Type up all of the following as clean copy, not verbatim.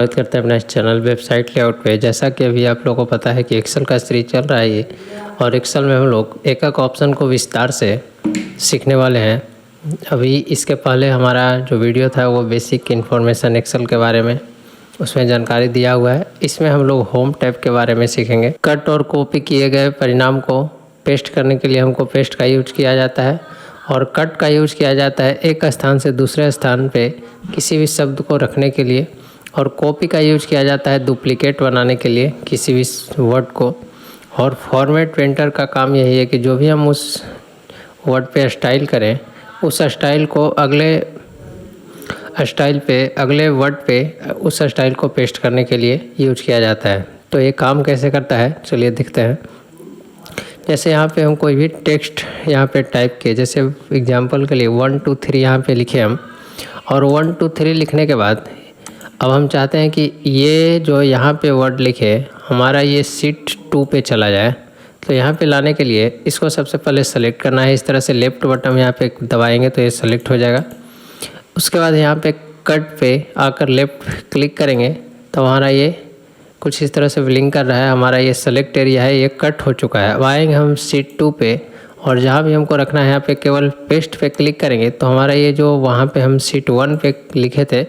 स्वागत करते हैं अपने इस चैनल वेबसाइट लेआउट पे। जैसा कि अभी आप लोगों को पता है कि एक्सेल का सीरीज चल रहा है ये, और एक्सेल में हम लोग एक एक ऑप्शन को विस्तार से सीखने वाले हैं। अभी इसके पहले हमारा जो वीडियो था वो बेसिक इन्फॉर्मेशन एक्सेल के बारे में, उसमें जानकारी दिया हुआ है। इसमें हम लोग होम टैब के बारे में सीखेंगे। कट और कॉपी किए गए परिणाम को पेस्ट करने के लिए हमको पेस्ट का यूज किया जाता है, और कट का यूज किया जाता है एक स्थान से दूसरे स्थान पे किसी भी शब्द को रखने के लिए, और कॉपी का यूज किया जाता है डुप्लीकेट बनाने के लिए किसी भी वर्ड को। और फॉर्मेट पेंटर का काम यही है कि जो भी हम उस वर्ड पे स्टाइल करें, उस स्टाइल को अगले वर्ड पे उस स्टाइल को पेस्ट करने के लिए यूज किया जाता है। तो ये काम कैसे करता है चलिए देखते हैं। जैसे यहाँ पे हम कोई भी टेक्स्ट यहाँ पे टाइप किए, जैसे एग्जांपल के लिए 1 2 3 यहाँ पे लिखे हम, और 1 2 3 लिखने के बाद अब हम चाहते हैं कि ये जो यहाँ पे वर्ड लिखे हमारा ये शीट 2 पे चला जाए। तो यहाँ पे लाने के लिए इसको सबसे पहले सेलेक्ट करना है। इस तरह से लेफ्ट बटन यहाँ पे दबाएंगे तो ये सेलेक्ट हो जाएगा। उसके बाद यहाँ पे कट पे आकर लेफ्ट क्लिक करेंगे तो हमारा ये कुछ इस तरह से ब्लिंक कर रहा है। हमारा ये सेलेक्ट एरिया है, ये कट हो चुका है। अब आएंगे हम शीट 2 पे, और जहाँ भी हमको रखना है यहाँ पे केवल पेस्ट पे क्लिक करेंगे तो हमारा ये जो वहाँ पे हम शीट 1 पे लिखे थे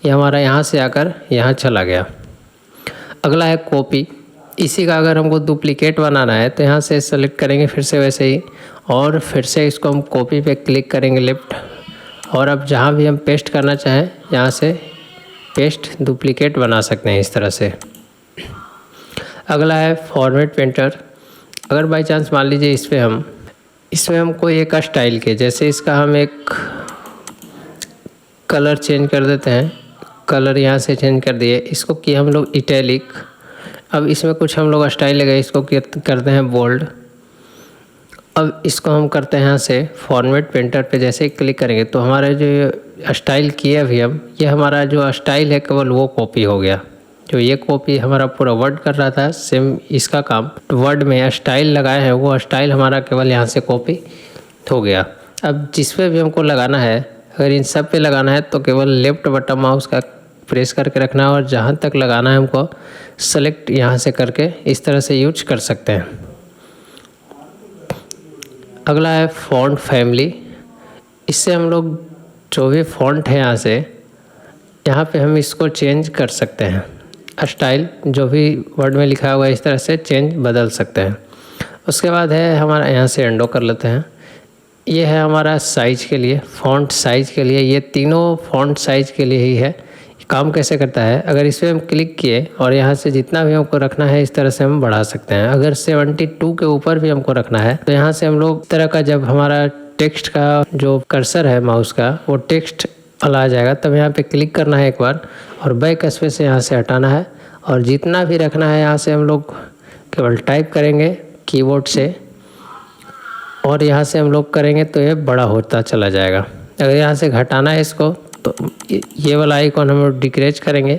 ये हमारा यहाँ से आकर यहाँ चला गया। अगला है कॉपी। इसी का अगर हमको डुप्लीकेट बनाना है तो यहाँ से सेलेक्ट करेंगे फिर से वैसे ही, और फिर से इसको हम कॉपी पे क्लिक करेंगे लेफ्ट, और अब जहाँ भी हम पेस्ट करना चाहें यहाँ से पेस्ट डुप्लीकेट बना सकते हैं इस तरह से। अगला है फॉर्मेट पेंटर। अगर बाई चांस मान लीजिए इसमें हम कोई एक स्टाइल के, जैसे इसका हम एक कलर चेंज कर देते हैं। कलर यहाँ से चेंज कर दिए, इसको किए हम लोग इटैलिक। अब इसमें कुछ हम लोग स्टाइल लगे, इसको करते हैं बोल्ड। अब इसको हम करते हैं यहाँ से फॉर्मेट पेंटर पे जैसे ही क्लिक करेंगे तो हमारा जो स्टाइल किए अभी हम, ये हमारा जो स्टाइल है केवल वो कॉपी हो गया। जो ये कॉपी हमारा पूरा वर्ड कर रहा था, सेम इसका काम वर्ड में स्टाइल लगाए हैं, वो स्टाइल हमारा केवल यहाँ से कॉपी हो गया। अब जिस पे भी हमको लगाना है, अगर इन सब पे लगाना है तो केवल लेफ्ट बटन माउस का प्रेस करके रखना है, और जहाँ तक लगाना है हमको सेलेक्ट यहाँ से करके इस तरह से यूज कर सकते हैं। अगला है फ़ॉन्ट फैमिली। इससे हम लोग जो भी फ़ॉन्ट है यहाँ पे हम इसको चेंज कर सकते हैं। स्टाइल जो भी वर्ड में लिखा हुआ है इस तरह से बदल सकते हैं। उसके बाद है हमारा, यहाँ से एंडो कर लेते हैं। ये है हमारा साइज़ के लिए, फ़ॉन्ट साइज़ के लिए। ये तीनों फ़ॉन्ट साइज़ के लिए ही है। काम कैसे करता है, अगर इस पर हम क्लिक किए और यहाँ से जितना भी हमको रखना है इस तरह से हम बढ़ा सकते हैं। अगर 72 के ऊपर भी हमको रखना है तो यहाँ से हम लोग तरह का, जब हमारा टेक्स्ट का जो कर्सर है माउस का वो टेक्स्ट वाला आ जाएगा, तब यहाँ पे क्लिक करना है एक बार, और बैक स्पेस से यहाँ से हटाना है, और जितना भी रखना है यहाँ से हम लोग केवल टाइप करेंगे कीबोर्ड से, और यहाँ से हम लोग करेंगे तो ये बड़ा होता चला जाएगा। अगर यहाँ से घटाना है इसको तो ये वाला आइकॉन हम लोग डिक्रीज करेंगे,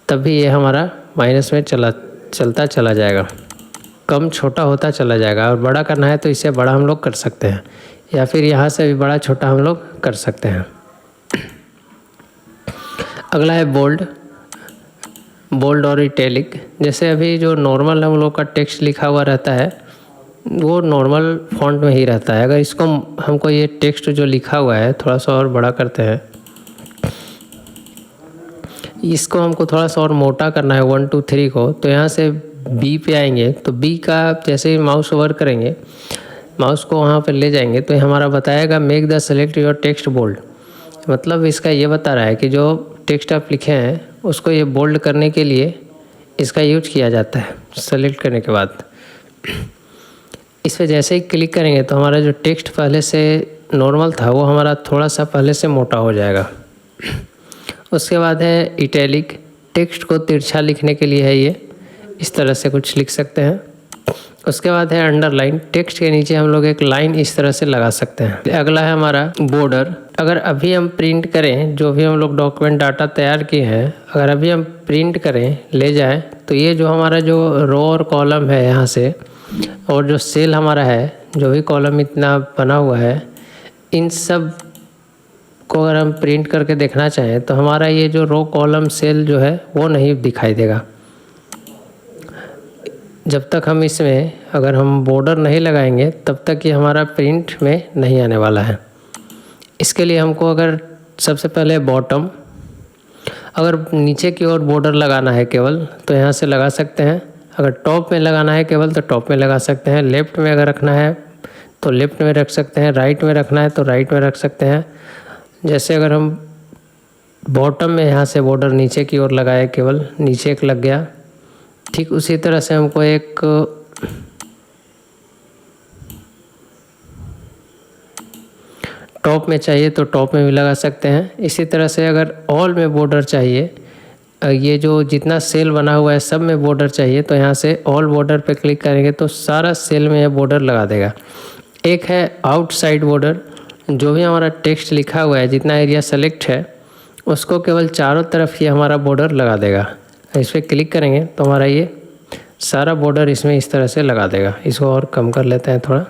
तभी ये हमारा माइनस में चलता चला जाएगा, कम छोटा होता चला जाएगा। और बड़ा करना है तो इसे बड़ा हम लोग कर सकते हैं, या फिर यहाँ से भी बड़ा छोटा हम लोग कर सकते हैं। अगला है बोल्ड और इटैलिक। जैसे अभी जो नॉर्मल हम लोग का टेक्स्ट लिखा हुआ रहता है वो नॉर्मल फॉन्ट में ही रहता है। अगर इसको हमको ये टेक्स्ट जो लिखा हुआ है थोड़ा सा और बड़ा करते हैं, इसको हमको थोड़ा सा और मोटा करना है 1 2 3 को, तो यहाँ से बी पे आएंगे तो बी का जैसे ही माउस ओवर करेंगे, माउस को वहाँ पे ले जाएंगे तो हमारा बताएगा make the select your text bold. मतलब इसका ये बता रहा है कि जो टेक्स्ट आप लिखे हैं उसको ये बोल्ड करने के लिए इसका यूज किया जाता है। सेलेक्ट करने के बाद इस पर जैसे ही क्लिक करेंगे तो हमारा जो टेक्स्ट पहले से नॉर्मल था वो हमारा थोड़ा सा पहले से मोटा हो जाएगा। उसके बाद है इटैलिक। टेक्स्ट को तिरछा लिखने के लिए है, ये इस तरह से कुछ लिख सकते हैं। उसके बाद है अंडरलाइन। टेक्स्ट के नीचे हम लोग एक लाइन इस तरह से लगा सकते हैं। अगला है हमारा बॉर्डर। अगर अभी हम प्रिंट करें, जो भी हम लोग डॉक्यूमेंट डाटा तैयार किए हैं, अगर अभी हम प्रिंट करें ले जाएं तो ये जो हमारा जो रो और कॉलम है यहाँ से, और जो सेल हमारा है, जो भी कॉलम इतना बना हुआ है, इन सब को अगर हम प्रिंट करके देखना चाहें तो हमारा ये जो रो कॉलम सेल जो है वो नहीं दिखाई देगा। जब तक हम इसमें अगर हम बॉर्डर नहीं लगाएंगे तब तक ये हमारा प्रिंट में नहीं आने वाला है। इसके लिए हमको अगर सबसे पहले बॉटम, अगर नीचे की ओर बॉर्डर लगाना है केवल तो यहाँ से लगा सकते हैं। अगर टॉप में लगाना है केवल तो टॉप में लगा सकते हैं। लेफ़्ट में अगर रखना है तो लेफ़्ट में रख सकते हैं। राइट में रखना है तो राइट में रख सकते हैं। जैसे अगर हम बॉटम में यहाँ से बॉर्डर नीचे की ओर लगाए, केवल नीचे एक लग गया, ठीक उसी तरह से हमको एक टॉप में चाहिए तो टॉप में भी लगा सकते हैं। इसी तरह से अगर ऑल में बॉर्डर चाहिए, ये जो जितना सेल बना हुआ है सब में बॉर्डर चाहिए तो यहाँ से ऑल बॉर्डर पे क्लिक करेंगे तो सारा सेल में ये बॉर्डर लगा देगा। एक है आउटसाइड बॉर्डर, जो भी हमारा टेक्स्ट लिखा हुआ है जितना एरिया सेलेक्ट है उसको केवल चारों तरफ ये हमारा बॉर्डर लगा देगा। इस पर क्लिक करेंगे तो हमारा ये सारा बॉर्डर इसमें इस तरह से लगा देगा। इसको और कम कर लेते हैं थोड़ा।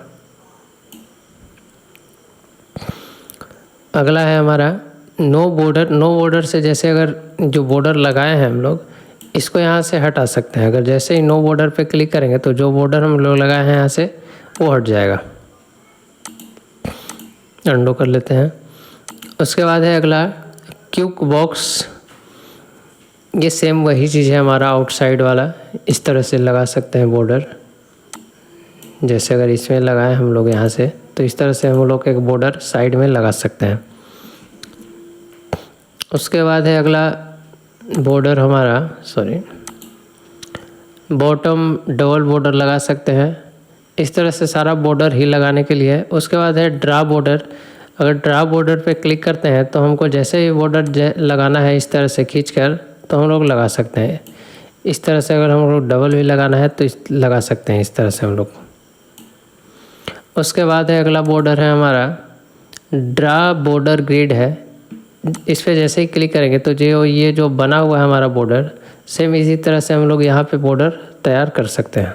अगला है हमारा नो बॉर्डर। नो बॉर्डर से जैसे अगर जो बॉर्डर लगाए हैं हम लोग इसको यहाँ से हटा सकते हैं। अगर जैसे ही नो बॉर्डर पे क्लिक करेंगे तो जो बॉर्डर हम लोग लगाए हैं यहाँ से वो हट जाएगा। अंडू कर लेते हैं। उसके बाद है अगला क्यूक बॉक्स। ये सेम वही चीज़ है हमारा आउटसाइड वाला, इस तरह से लगा सकते हैं बॉर्डर। जैसे अगर इसमें लगाए हम लोग यहाँ से तो इस तरह से हम लोग एक बॉर्डर साइड में लगा सकते हैं। उसके बाद है अगला बॉर्डर हमारा बॉटम डबल बॉर्डर लगा सकते हैं। इस तरह से सारा बॉर्डर ही लगाने के लिए। उसके बाद है ड्रा बॉर्डर। अगर ड्रा बॉर्डर पे क्लिक करते हैं तो हमको जैसे ही बॉर्डर लगाना है इस तरह से खींचकर तो हम लोग लगा सकते हैं। इस तरह से अगर हम लोग डबल भी लगाना है तो लगा सकते हैं इस तरह से हम लोग। उसके बाद है अगला बॉर्डर है हमारा ड्रा बॉर्डर ग्रिड है। इस पर जैसे ही क्लिक करेंगे तो ये जो बना हुआ है हमारा बॉर्डर सेम इसी तरह से हम लोग यहाँ पे बॉर्डर तैयार कर सकते हैं।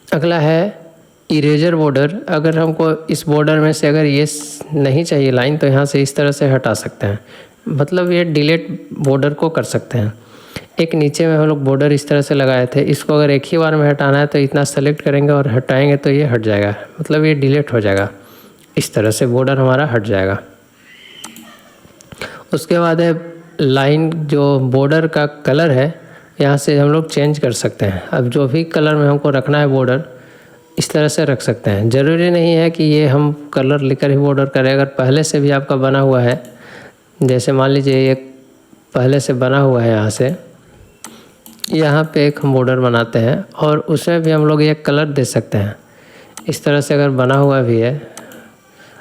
अगला है इरेजर बॉर्डर। अगर हमको इस बॉर्डर में से अगर ये नहीं चाहिए लाइन तो यहाँ से इस तरह से हटा सकते हैं। मतलब ये डिलीट बॉर्डर को कर सकते हैं। एक नीचे में हम लोग बॉर्डर इस तरह से लगाए थे, इसको अगर एक ही बार में हटाना है तो इतना सेलेक्ट करेंगे और हटाएंगे तो ये हट जाएगा, मतलब ये डिलीट हो जाएगा। इस तरह से बॉर्डर हमारा हट जाएगा। उसके बाद है लाइन, जो बॉर्डर का कलर है यहाँ से हम लोग चेंज कर सकते हैं। अब जो भी कलर में हमको रखना है बॉर्डर इस तरह से रख सकते हैं। ज़रूरी नहीं है कि ये हम कलर लेकर ही बॉर्डर करें। अगर पहले से भी आपका बना हुआ है, जैसे मान लीजिए ये पहले से बना हुआ है, यहाँ पे एक हम बॉर्डर बनाते हैं और उसमें भी हम लोग ये कलर दे सकते हैं। इस तरह से अगर बना हुआ भी है,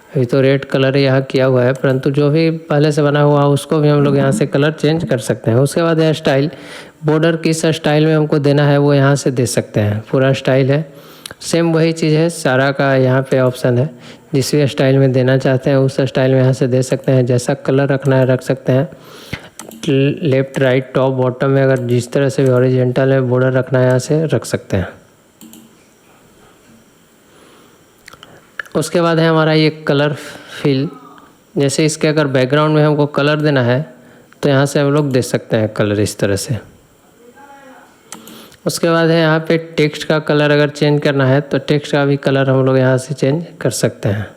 अभी तो रेड कलर यहाँ किया हुआ है, परंतु जो भी पहले से बना हुआ उसको भी हम लोग यहाँ से कलर चेंज कर सकते हैं। उसके बाद है स्टाइल। बॉर्डर किस स्टाइल में हमको देना है वो यहाँ से दे सकते हैं। पूरा स्टाइल है, सेम वही चीज़ है, सारा का यहाँ पे ऑप्शन है। जिस भी स्टाइल में देना चाहते हैं उस स्टाइल में यहाँ से दे सकते हैं। जैसा कलर रखना है रख सकते हैं। लेफ़्ट राइट टॉप बॉटम में अगर जिस तरह से भी हॉरिजॉन्टल में बॉर्डर रखना है यहाँ से रख सकते हैं। उसके बाद है हमारा ये कलर फिल। जैसे इसके अगर बैकग्राउंड में हमको कलर देना है तो यहाँ से हम लोग दे सकते हैं कलर इस तरह से। उसके बाद है यहाँ पे टेक्स्ट का कलर अगर चेंज करना है तो टेक्स्ट का भी कलर हम लोग यहाँ से चेंज कर सकते हैं।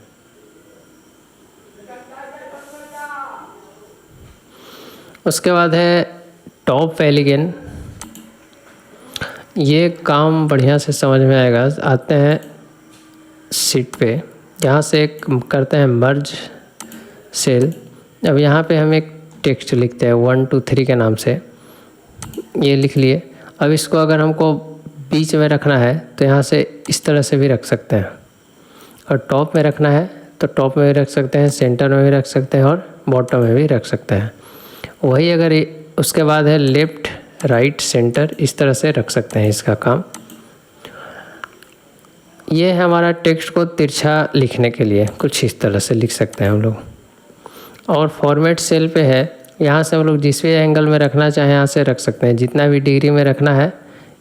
उसके बाद है टॉप एलिगन। ये काम बढ़िया से समझ में आएगा। आते हैं शीट पे, यहाँ से एक करते हैं मर्ज सेल। अब यहाँ पे हम एक टेक्स्ट लिखते हैं 1 2 3 के नाम से, ये लिख लिए। अब इसको अगर हमको बीच में रखना है तो यहाँ से इस तरह से भी रख सकते हैं, और टॉप में रखना है तो टॉप में भी रख सकते हैं, सेंटर में भी रख सकते हैं और बॉटम में भी रख सकते हैं। वही अगर उसके बाद है लेफ़्ट राइट सेंटर, इस तरह से रख सकते हैं इसका काम। ये है हमारा टेक्स्ट को तिरछा लिखने के लिए, कुछ इस तरह से लिख सकते हैं हम लोग। और फॉर्मेट सेल पे है, यहाँ से हम लोग जिस भी एंगल में रखना चाहें यहाँ से रख सकते हैं। जितना भी डिग्री में रखना है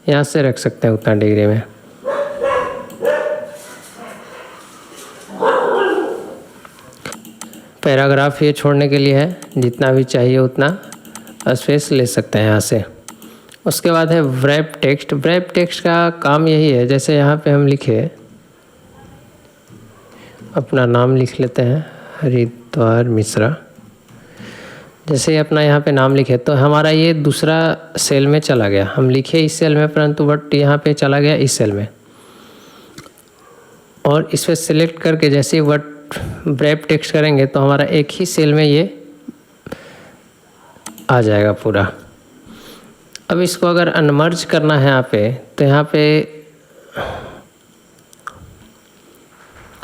यहाँ से रख सकते हैं उतना डिग्री में। पैराग्राफ ये छोड़ने के लिए है, जितना भी चाहिए उतना स्पेस ले सकते हैं यहाँ से। उसके बाद है व्रैप टेक्स्ट। व्रैप टेक्स्ट का काम यही है, जैसे यहाँ पे हम लिखे, अपना नाम लिख लेते हैं हरिद्वार मिश्रा। जैसे अपना यहाँ पे नाम लिखे तो हमारा ये दूसरा सेल में चला गया। हम लिखे इस सेल में, परंतु बट यहाँ पे चला गया इस सेल में। और इस पर सिलेक्ट करके जैसे ही व्रैप टेक्स्ट करेंगे तो हमारा एक ही सेल में ये आ जाएगा पूरा। अब इसको अगर अनमर्ज करना है यहाँ पे, तो यहाँ पे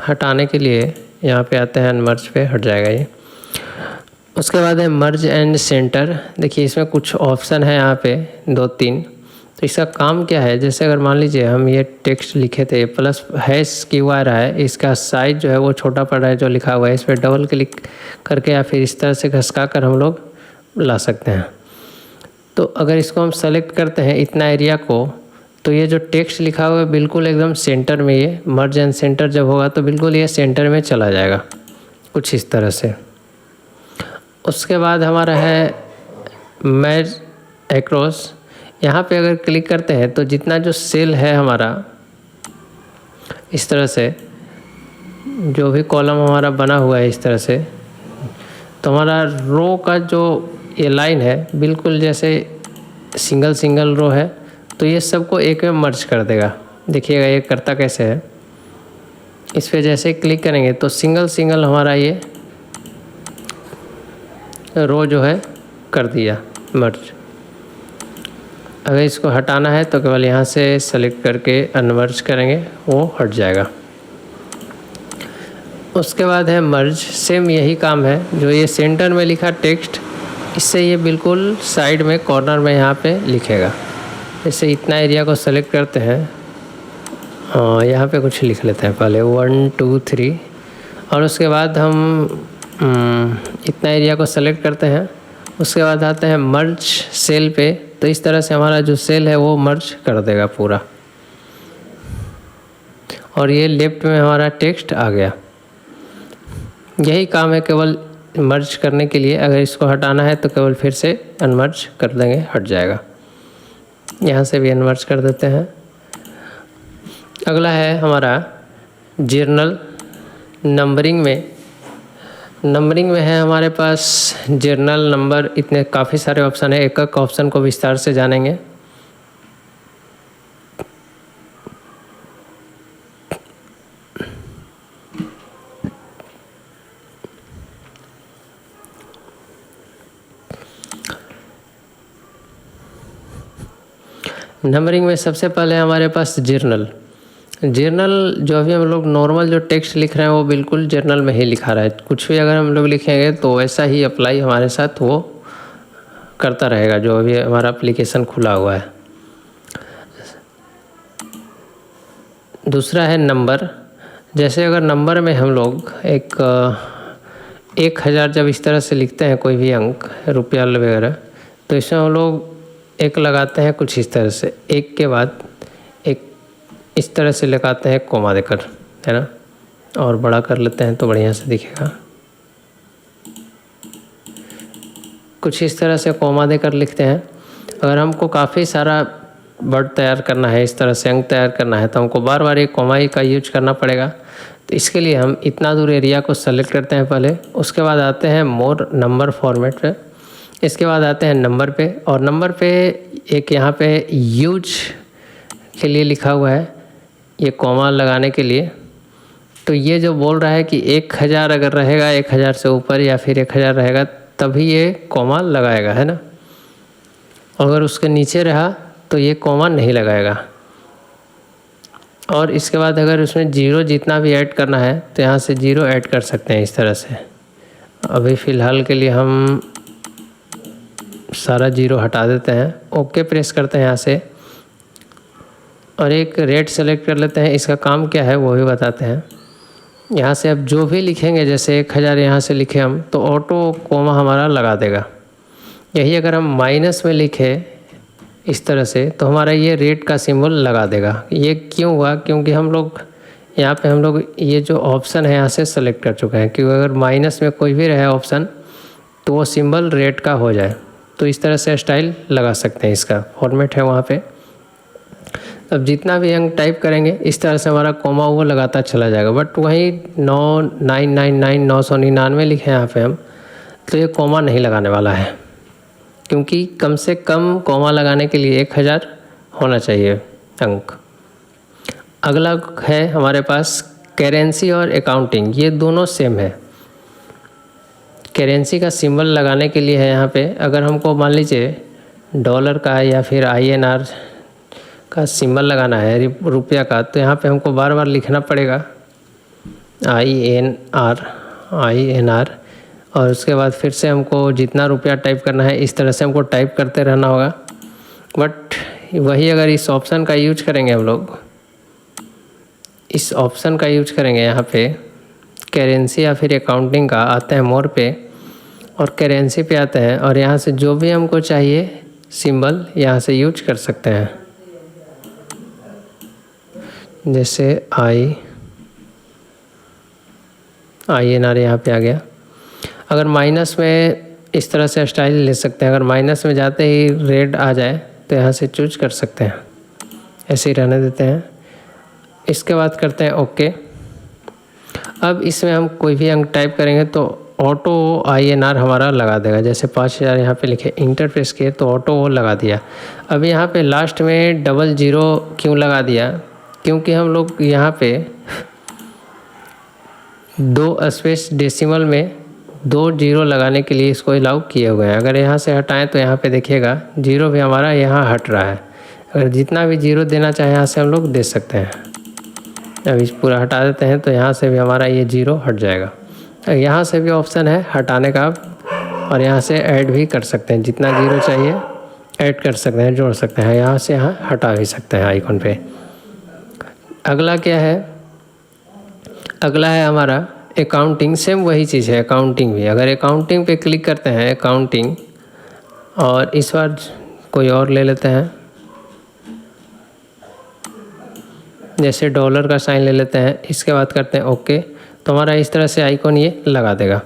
हटाने के लिए यहाँ पे आते हैं, अनमर्ज पे हट जाएगा ये। उसके बाद है मर्ज एंड सेंटर। देखिए इसमें कुछ ऑप्शन है यहाँ पे 2-3। तो इसका काम क्या है, जैसे अगर मान लीजिए हम ये टेक्स्ट लिखे थे, प्लस हैश क्यों आ रहा है, इसका साइज जो है वो छोटा पड़ रहा है जो लिखा हुआ है, इस पर डबल क्लिक करके या फिर इस तरह से घसका कर हम लोग ला सकते हैं। तो अगर इसको हम सेलेक्ट करते हैं इतना एरिया को, तो ये जो टेक्स्ट लिखा हुआ है बिल्कुल एकदम सेंटर में, ये मर्ज एंड सेंटर जब होगा तो बिल्कुल ये सेंटर में चला जाएगा, कुछ इस तरह से। उसके बाद हमारा है मैच एक्रॉस। यहाँ पे अगर क्लिक करते हैं तो जितना जो सेल है हमारा, इस तरह से जो भी कॉलम हमारा बना हुआ है इस तरह से, तो हमारा रो का जो ये लाइन है बिल्कुल जैसे सिंगल रो है, तो ये सबको एक में मर्ज कर देगा। देखिएगा ये करता कैसे है। इस पर जैसे क्लिक करेंगे तो सिंगल हमारा ये रो जो है कर दिया मर्ज। अगर इसको हटाना है तो केवल यहाँ से सेलेक्ट करके अनमर्ज करेंगे, वो हट जाएगा। उसके बाद है मर्ज। सेम यही काम है, जो ये सेंटर में लिखा टेक्स्ट, इससे ये बिल्कुल साइड में कॉर्नर में यहाँ पे लिखेगा। जैसे इतना एरिया को सेलेक्ट करते हैं, यहाँ पे कुछ लिख लेते हैं पहले 1 2 3, और उसके बाद हम इतना एरिया को सेलेक्ट करते हैं। उसके बाद आते हैं मर्ज सेल पे, तो इस तरह से हमारा जो सेल है वो मर्ज कर देगा पूरा, और ये लेफ्ट में हमारा टेक्स्ट आ गया। यही काम है केवल मर्ज करने के लिए। अगर इसको हटाना है तो केवल फिर से अनमर्ज कर देंगे, हट जाएगा। यहाँ से भी अनमर्ज कर देते हैं। अगला है हमारा जर्नल। नंबरिंग में है हमारे पास जर्नल नंबर, इतने काफ़ी सारे ऑप्शन है। एक एक ऑप्शन को विस्तार से जानेंगे। नंबरिंग में सबसे पहले हमारे पास जर्नल जो अभी हम लोग नॉर्मल जो टेक्स्ट लिख रहे हैं वो बिल्कुल जर्नल में ही लिखा रहा है। कुछ भी अगर हम लोग लिखेंगे तो वैसा ही अप्लाई हमारे साथ वो करता रहेगा, जो अभी हमारा एप्लीकेशन खुला हुआ है। दूसरा है नंबर। जैसे अगर नंबर में हम लोग 1000 जब इस तरह से लिखते हैं कोई भी अंक, रुपया वगैरह, तो इसमें हम लोग एक लगाते हैं कुछ इस तरह से, एक के बाद एक इस तरह से लगाते हैं कोमा देकर, है ना, और बड़ा कर लेते हैं तो बढ़िया से दिखेगा। कुछ इस तरह से कोमा देकर लिखते हैं। अगर हमको काफ़ी सारा वर्ड तैयार करना है, इस तरह से अंक तैयार करना है, तो हमको बार बार एक कोमा ही का यूज करना पड़ेगा। तो इसके लिए हम इतना दूर एरिया को सेलेक्ट करते हैं पहले। उसके बाद आते हैं मोर नंबर फॉर्मेट पे। इसके बाद आते हैं नंबर पे, और नंबर पे एक यहाँ पे यूज के लिए लिखा हुआ है, ये कॉमा लगाने के लिए। तो ये जो बोल रहा है कि 1000 अगर रहेगा, 1000 से ऊपर या फिर 1000 रहेगा तभी ये कॉमा लगाएगा, है ना। अगर उसके नीचे रहा तो ये कॉमा नहीं लगाएगा। और इसके बाद अगर उसमें 0 जितना भी ऐड करना है तो यहाँ से 0 ऐड कर सकते हैं इस तरह से। अभी फ़िलहाल के लिए हम सारा 0 हटा देते हैं। ओके प्रेस करते हैं यहाँ से, और एक रेट सेलेक्ट कर लेते हैं। इसका काम क्या है वो भी बताते हैं। यहाँ से अब जो भी लिखेंगे, जैसे 1000 यहाँ से लिखे हम, तो ऑटो कोमा हमारा लगा देगा। यही अगर हम माइनस में लिखे इस तरह से, तो हमारा ये रेट का सिंबल लगा देगा। ये क्यों हुआ? क्योंकि हम लोग यहाँ पे हम लोग ये जो ऑप्शन है यहाँ से सेलेक्ट कर चुके हैं, क्योंकि अगर माइनस में कोई भी रहे ऑप्शन तो वो सिंबल रेड का हो जाए। तो इस तरह से स्टाइल लगा सकते हैं, इसका फॉर्मेट है वहाँ पे। अब जितना भी हम टाइप करेंगे इस तरह से हमारा कोमा वो लगाता चला जाएगा। बट वहीं 9,999 लिखे हैं यहाँ पे हम, तो ये कोमा नहीं लगाने वाला है, क्योंकि कम से कम कोमा लगाने के लिए 1000 होना चाहिए अंक। अगला है हमारे पास करेंसी और अकाउंटिंग, ये दोनों सेम है। करेंसी का सिंबल लगाने के लिए है यहाँ पे, अगर हमको मान लीजिए डॉलर का या फिर INR का सिंबल लगाना है रुपया का, तो यहाँ पे हमको बार बार लिखना पड़ेगा INR, और उसके बाद फिर से हमको जितना रुपया टाइप करना है इस तरह से हमको टाइप करते रहना होगा। बट वही अगर इस ऑप्शन का यूज करेंगे हम लोग, इस ऑप्शन का यूज करेंगे यहाँ पे करेंसी या फिर अकाउंटिंग का, आते हैं मोर पे और करेंसी पे आते हैं, और यहाँ से जो भी हमको चाहिए सिंबल यहाँ से यूज कर सकते हैं। जैसे INR यहाँ पे आ गया। अगर माइनस में इस तरह से स्टाइल ले सकते हैं, अगर माइनस में जाते ही रेड आ जाए तो यहाँ से चूज कर सकते हैं, ऐसे ही रहने देते हैं। इसके बाद करते हैं ओके। अब इसमें हम कोई भी अंक टाइप करेंगे तो ऑटो INR हमारा लगा देगा। जैसे 5000 यहाँ पे लिखे, इंटर प्रेस किए तो ऑटो वो लगा दिया। अब यहाँ पे लास्ट में 00 क्यों लगा दिया, क्योंकि हम लोग यहाँ पे 2 स्पेस डेसिमल में 2 0 लगाने के लिए इसको अलाउ किए हुए हैं। अगर यहाँ से हटाएं तो यहाँ पे देखिएगा 0 भी हमारा यहाँ हट रहा है। अगर जितना भी 0 देना चाहे यहाँ से हम लोग दे सकते हैं। अब इस पूरा हटा देते हैं तो यहाँ से भी हमारा ये 0 हट जाएगा। यहाँ से भी ऑप्शन है हटाने का, और यहाँ से ऐड भी कर सकते हैं, जितना 0 चाहिए ऐड कर सकते हैं, जोड़ सकते हैं। यहाँ से यहाँ हटा भी सकते हैं आइकॉन पे। अगला क्या है, अगला है हमारा अकाउंटिंग। सेम वही चीज़ है अकाउंटिंग भी। अगर अकाउंटिंग पे क्लिक करते हैं अकाउंटिंग, और इस बार कोई और ले लेते हैं, जैसे डॉलर का साइन ले लेते हैं, इसके बाद करते हैं ओके, तो हमारा इस तरह से आइकॉन ये लगा देगा।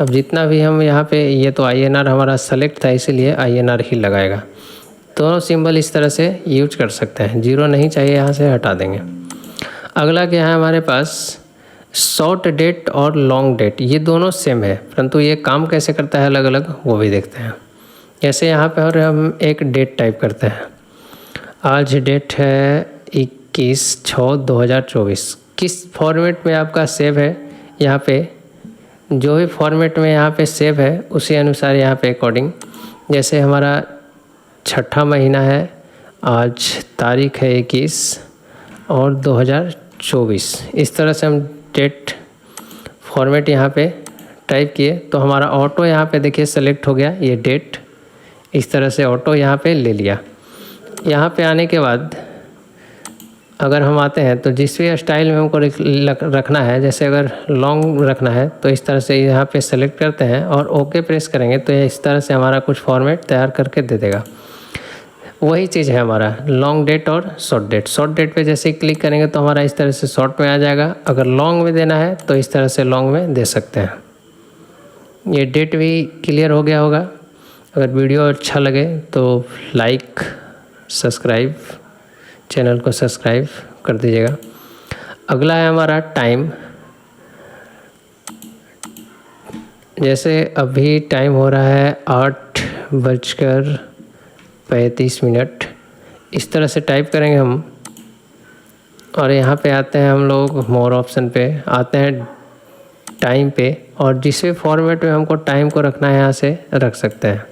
अब जितना भी हम यहाँ पे, ये तो INR हमारा सेलेक्ट था इसीलिए INR ही लगाएगा। दोनों सिंबल इस तरह से यूज कर सकते हैं। 0 नहीं चाहिए यहाँ से हटा देंगे। अगला क्या है हमारे पास, शॉर्ट डेट और लॉन्ग डेट। ये दोनों सेम है, परंतु ये काम कैसे करता है अलग अलग, वो भी देखते हैं। जैसे यहाँ पे और हम एक डेट टाइप करते हैं, आज डेट है 21/6/2024। किस फॉर्मेट में आपका सेव है, यहाँ पे जो भी फॉर्मेट में यहाँ पे सेव है उसी अनुसार यहाँ पे अकॉर्डिंग, जैसे हमारा 6ठा महीना है, आज तारीख है 21 और 2024। इस तरह से हम डेट फॉर्मेट यहाँ पे टाइप किए तो हमारा ऑटो यहाँ पे देखिए सेलेक्ट हो गया ये डेट। इस तरह से ऑटो यहाँ पे ले लिया। यहाँ पे आने के बाद अगर हम आते हैं तो जिस भी स्टाइल में हमको रखना है, जैसे अगर लॉन्ग रखना है तो इस तरह से यहाँ पे सेलेक्ट करते हैं और ओके प्रेस करेंगे तो इस तरह से हमारा कुछ फॉर्मेट तैयार करके दे देगा। वही चीज़ है हमारा लॉन्ग डेट और शॉर्ट डेट। शॉर्ट डेट पे जैसे ही क्लिक करेंगे तो हमारा इस तरह से शॉर्ट में आ जाएगा। अगर लॉन्ग में देना है तो इस तरह से लॉन्ग में दे सकते हैं। ये डेट भी क्लियर हो गया होगा। अगर वीडियो अच्छा लगे तो लाइक, सब्सक्राइब, चैनल को सब्सक्राइब कर दीजिएगा। अगला है हमारा टाइम। जैसे अभी टाइम हो रहा है 8:35। इस तरह से टाइप करेंगे हम और यहाँ पे आते हैं हम लोग मोर ऑप्शन पे, आते हैं टाइम पे और जिस भी फॉर्मेट में हमको टाइम को रखना है यहाँ से रख सकते हैं।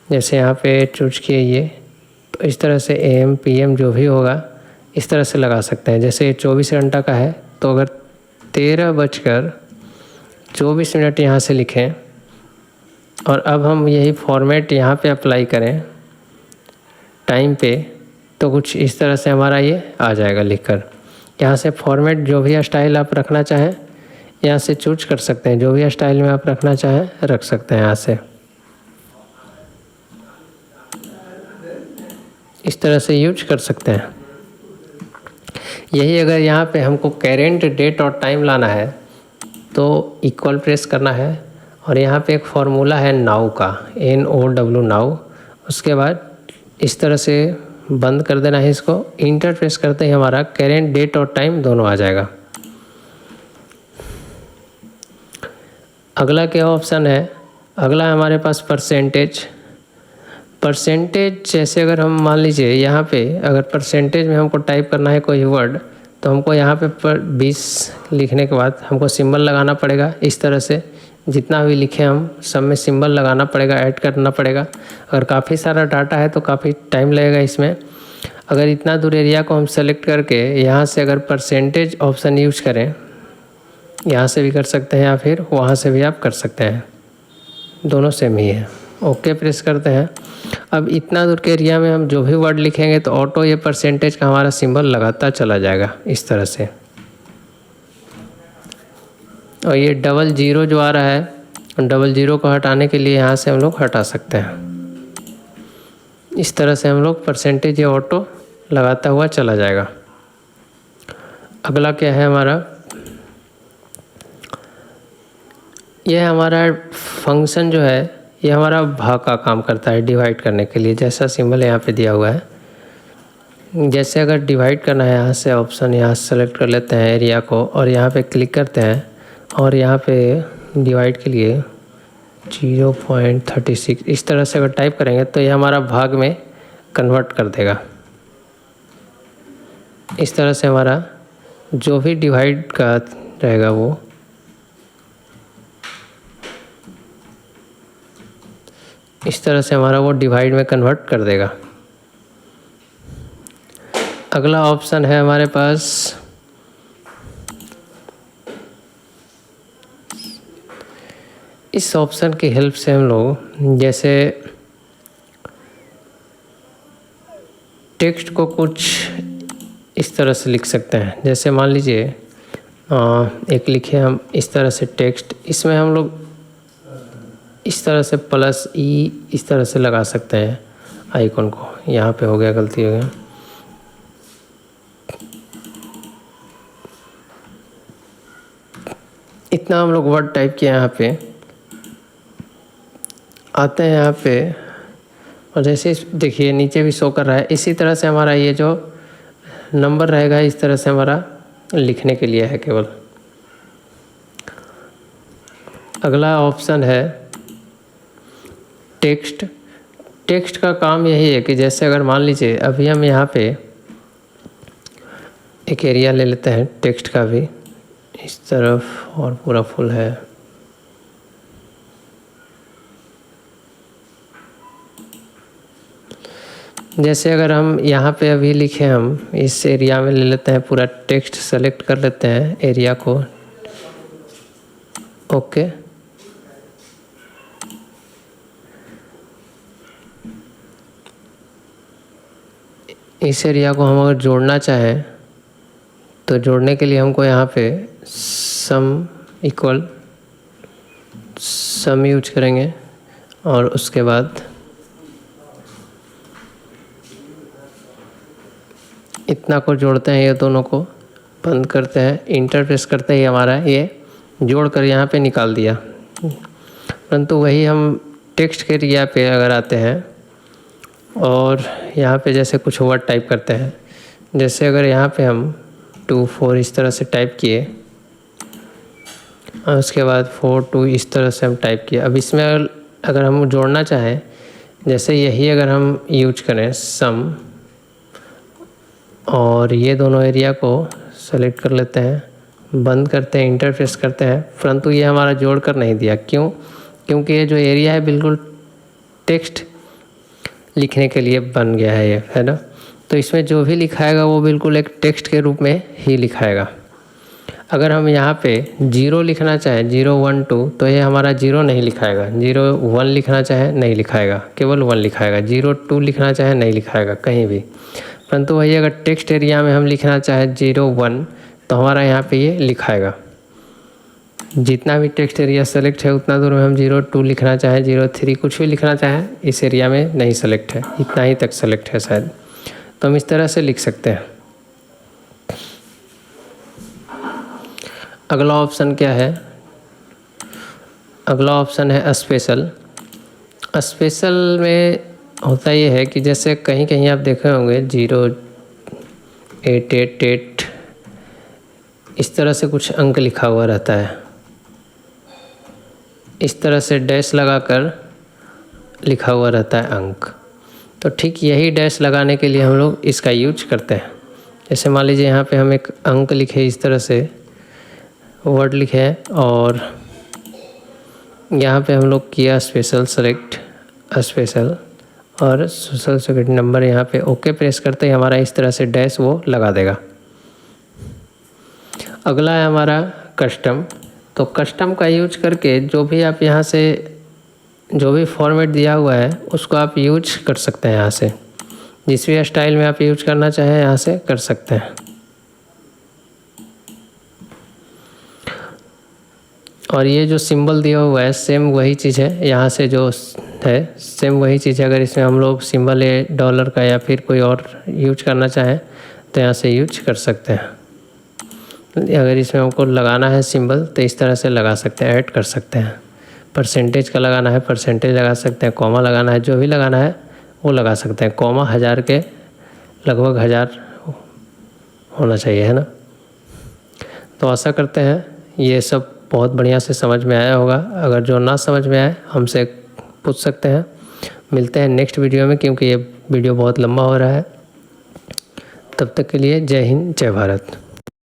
जैसे यहाँ पे चूज किए ये तो इस तरह से AM PM जो भी होगा इस तरह से लगा सकते हैं। जैसे 24 घंटा का है तो अगर 13:24 यहाँ से लिखें और अब हम यही फॉर्मेट यहाँ पे अप्लाई करें टाइम पे तो कुछ इस तरह से हमारा ये आ जाएगा लिखकर। यहाँ से फॉर्मेट जो भी स्टाइल आप रखना चाहें यहाँ से चूज कर सकते हैं। जो भी स्टाइल में आप रखना चाहें रख सकते हैं। यहाँ से इस तरह से यूज कर सकते हैं। यही अगर यहाँ पे हमको करेंट डेट और टाइम लाना है तो इक्वल प्रेस करना है, और यहाँ पे एक फार्मूला है नाउ का, NOW नाउ। उसके बाद इस तरह से बंद कर देना है इसको, इंटर प्रेस करते ही हमारा करेंट डेट और टाइम दोनों आ जाएगा। अगला क्या ऑप्शन है, अगला हमारे पास परसेंटेज। जैसे अगर हम मान लीजिए यहाँ पे अगर परसेंटेज में हमको टाइप करना है कोई वर्ड, तो हमको यहाँ पे 20 लिखने के बाद हमको सिंबल लगाना पड़ेगा। इस तरह से जितना भी लिखे हम सब में सिंबल लगाना पड़ेगा, ऐड करना पड़ेगा। अगर काफ़ी सारा डाटा है तो काफ़ी टाइम लगेगा इसमें। अगर इतना दूर एरिया को हम सेलेक्ट करके यहाँ से अगर परसेंटेज ऑप्शन यूज करें, यहाँ से भी कर सकते हैं या फिर वहाँ से भी आप कर सकते हैं, दोनों सेम ही है। ओके प्रेस करते हैं। अब इतना दूर के एरिया में हम जो भी वर्ड लिखेंगे तो ऑटो ये परसेंटेज का हमारा सिंबल लगाता चला जाएगा इस तरह से। और ये 00 जो आ रहा है, 00 को हटाने के लिए यहाँ से हम लोग हटा सकते हैं। इस तरह से हम लोग परसेंटेज ये ऑटो लगाता हुआ चला जाएगा। अगला क्या है हमारा, यह हमारा फंक्शन जो है ये हमारा भाग का काम करता है, डिवाइड करने के लिए। जैसा सिंबल यहाँ पे दिया हुआ है, जैसे अगर डिवाइड करना है यहाँ से ऑप्शन यहाँ से सेलेक्ट कर लेते हैं एरिया को, और यहाँ पे क्लिक करते हैं, और यहाँ पे डिवाइड के लिए 0.36 इस तरह से अगर टाइप करेंगे तो ये हमारा भाग में कन्वर्ट कर देगा। इस तरह से हमारा जो भी डिवाइड का रहेगा वो इस तरह से हमारा वो डिवाइड में कन्वर्ट कर देगा। अगला ऑप्शन है हमारे पास इस ऑप्शन की हेल्प से हम लोग जैसे टेक्स्ट को कुछ इस तरह से लिख सकते हैं। जैसे मान लीजिए एक लिखे हम इस तरह से टेक्स्ट, इसमें हम लोग इस तरह से +E इस तरह से लगा सकते हैं आइकन को। यहाँ पे हो गया, गलती हो गया। इतना हम लोग वर्ड टाइप किया, यहाँ पे आते हैं यहाँ पे, और जैसे देखिए नीचे भी शो कर रहा है। इसी तरह से हमारा ये जो नंबर रहेगा इस तरह से हमारा लिखने के लिए है केवल। अगला ऑप्शन है टेक्स्ट का काम यही है कि जैसे अगर मान लीजिए अभी हम यहाँ पे एक एरिया ले लेते हैं टेक्स्ट का भी इस तरफ, और पूरा फुल है। जैसे अगर हम यहाँ पे अभी लिखे, हम इस एरिया में ले लेते हैं, पूरा टेक्स्ट सेलेक्ट कर लेते हैं एरिया को। ओके, इस एरिया को हम अगर जोड़ना चाहें तो जोड़ने के लिए हमको यहाँ पे सम यूज करेंगे, और उसके बाद इतना को जोड़ते हैं, ये दोनों को बंद करते हैं, इंटर प्रेस करते ही हमारा ये जोड़ कर यहाँ पे निकाल दिया। परंतु वही हम टेक्स्ट के एरिया पे अगर आते हैं और यहाँ पे जैसे कुछ वर्ड टाइप करते हैं, जैसे अगर यहाँ पे हम 24 इस तरह से टाइप किए, और उसके बाद 42 इस तरह से हम टाइप किए। अब इसमें अगर हम जोड़ना चाहें, जैसे यही अगर हम यूज करें सम, और ये दोनों एरिया को सेलेक्ट कर लेते हैं, बंद करते हैं, इंटर प्रेस करते हैं, परंतु ये हमारा जोड़ कर नहीं दिया। क्यों? क्योंकि ये जो एरिया है बिल्कुल टेक्स्ट लिखने के लिए बन गया है, ये है ना। तो इसमें जो भी लिखाएगा वो बिल्कुल एक टेक्स्ट के रूप में ही लिखाएगा। अगर हम यहाँ पे 0 लिखना चाहें, 0 1 2, तो ये हमारा 0 नहीं लिखाएगा। 0 1 लिखना चाहे नहीं लिखाएगा, केवल 1 लिखाएगा। 0 2 लिखना चाहे नहीं लिखाएगा कहीं भी। परंतु वही अगर टेक्स्ट एरिया में हम लिखना चाहें 0 1, तो हमारा यहाँ पे ये लिखाएगा। जितना भी टेक्स्ट एरिया सेलेक्ट है उतना दूर में हम 0 2 लिखना चाहें, 0 3 कुछ भी लिखना चाहें, इस एरिया में नहीं सेलेक्ट है, इतना ही तक सेलेक्ट है शायद। तो हम इस तरह से लिख सकते हैं। अगला ऑप्शन क्या है? अगला ऑप्शन है स्पेशल। स्पेशल में होता ये है कि जैसे कहीं कहीं आप देखे होंगे 0888 इस तरह से कुछ अंक लिखा हुआ रहता है, इस तरह से डैश लगाकर लिखा हुआ रहता है अंक। तो ठीक यही डैश लगाने के लिए हम लोग इसका यूज करते हैं। जैसे मान लीजिए यहाँ पे हम एक अंक लिखे, इस तरह से वर्ड लिखे हैं और यहाँ पे हम लोग किया स्पेशल सेलेक्ट स्पेशल और सोशल सिक्योरिटी नंबर, यहाँ पे ओके प्रेस करते ही हमारा इस तरह से डैश वो लगा देगा। अगला है हमारा कस्टम। तो कस्टम का यूज करके जो भी आप यहाँ से जो भी फॉर्मेट दिया हुआ है उसको आप यूज कर सकते हैं। यहाँ से जिस भी स्टाइल में आप यूज करना चाहें यहाँ से कर सकते हैं। और ये जो सिंबल दिया हुआ है सेम वही चीज़ है, यहाँ से जो है सेम वही चीज़ है। अगर इसमें हम लोग सिंबल है डॉलर का या फिर कोई और यूज करना चाहें तो यहाँ से यूज कर सकते हैं। अगर इसमें हमको लगाना है सिंबल तो इस तरह से लगा सकते हैं, ऐड कर सकते हैं। परसेंटेज का लगाना है परसेंटेज लगा सकते हैं, कॉमा लगाना है, जो भी लगाना है वो लगा सकते हैं। कॉमा 1000 के लगभग 1000 होना चाहिए, है ना। तो आशा करते हैं ये सब बहुत बढ़िया से समझ में आया होगा। अगर जो ना समझ में आए हमसे पूछ सकते हैं। मिलते हैं नेक्स्ट वीडियो में, क्योंकि ये वीडियो बहुत लंबा हो रहा है। तब तक के लिए जय हिंद जय भारत।